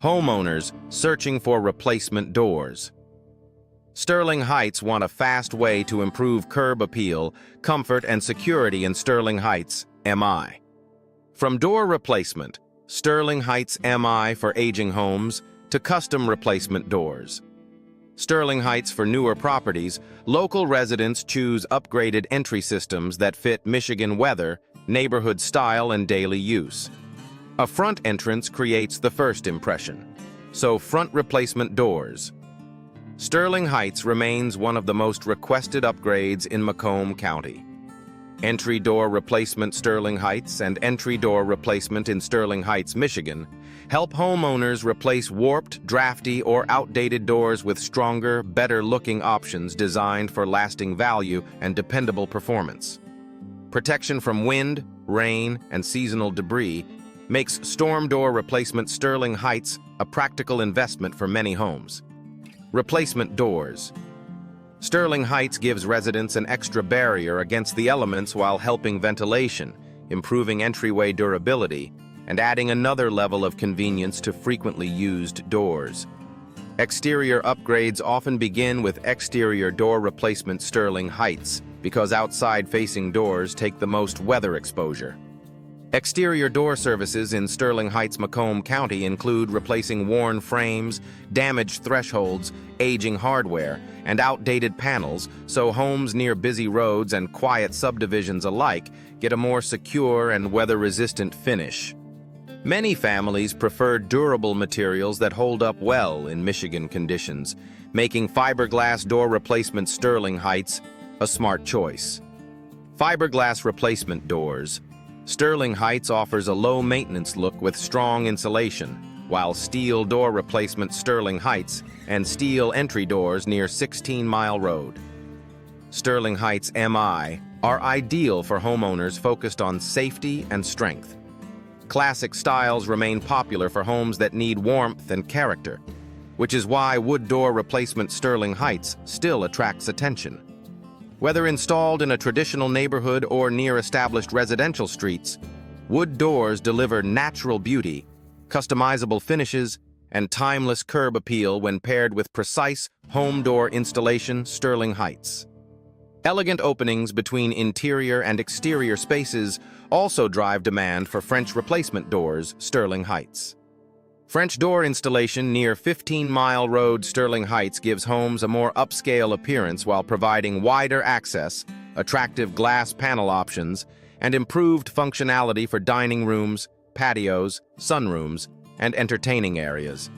Homeowners searching for replacement doors. Sterling Heights want a fast way to improve curb appeal, comfort, and security in Sterling Heights, MI. From door replacement, Sterling Heights MI for aging homes, to custom replacement doors. Sterling Heights for newer properties, local residents choose upgraded entry systems that fit Michigan weather, neighborhood style, and daily use. A front entrance creates the first impression, so front replacement doors. Sterling Heights remains one of the most requested upgrades in Macomb County. Entry door replacement Sterling Heights and entry door replacement in Sterling Heights, Michigan, help homeowners replace warped, drafty, or outdated doors with stronger, better-looking options designed for lasting value and dependable performance. Protection from wind, rain, and seasonal debris makes storm door replacement Sterling Heights a practical investment for many homes. Replacement doors. Sterling Heights gives residents an extra barrier against the elements while helping ventilation, improving entryway durability, and adding another level of convenience to frequently used doors. Exterior upgrades often begin with exterior door replacement Sterling Heights because outside-facing doors take the most weather exposure. Exterior door services in Sterling Heights, Macomb County include replacing worn frames, damaged thresholds, aging hardware, and outdated panels so homes near busy roads and quiet subdivisions alike get a more secure and weather-resistant finish. Many families prefer durable materials that hold up well in Michigan conditions, making fiberglass door replacement Sterling Heights a smart choice. Fiberglass replacement doors. Sterling Heights offers a low-maintenance look with strong insulation, while steel door replacement Sterling Heights and steel entry doors near 16 Mile Road. Sterling Heights MI are ideal for homeowners focused on safety and strength. Classic styles remain popular for homes that need warmth and character, which is why wood door replacement Sterling Heights still attracts attention. Whether installed in a traditional neighborhood or near established residential streets, wood doors deliver natural beauty, customizable finishes, and timeless curb appeal when paired with precise home door installation Sterling Heights. Elegant openings between interior and exterior spaces also drive demand for French replacement doors Sterling Heights. French door installation near 15 Mile Road, Sterling Heights gives homes a more upscale appearance while providing wider access, attractive glass panel options, and improved functionality for dining rooms, patios, sunrooms, and entertaining areas.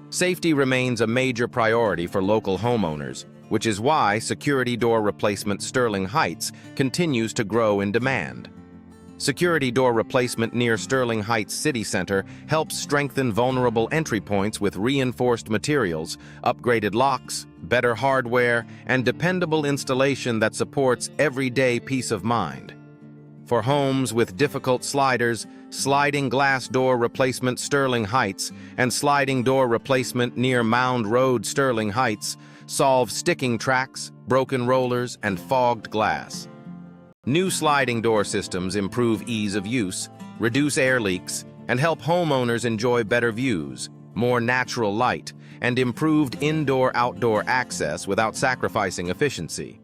Safety remains a major priority for local homeowners, which is why security door replacement Sterling Heights continues to grow in demand. Security door replacement near Sterling Heights City Center helps strengthen vulnerable entry points with reinforced materials, upgraded locks, better hardware, and dependable installation that supports everyday peace of mind. For homes with difficult sliders, sliding glass door replacement Sterling Heights and sliding door replacement near Mound Road, Sterling Heights solve sticking tracks, broken rollers, and fogged glass. New sliding door systems improve ease of use, reduce air leaks, and help homeowners enjoy better views, more natural light, and improved indoor-outdoor access without sacrificing efficiency.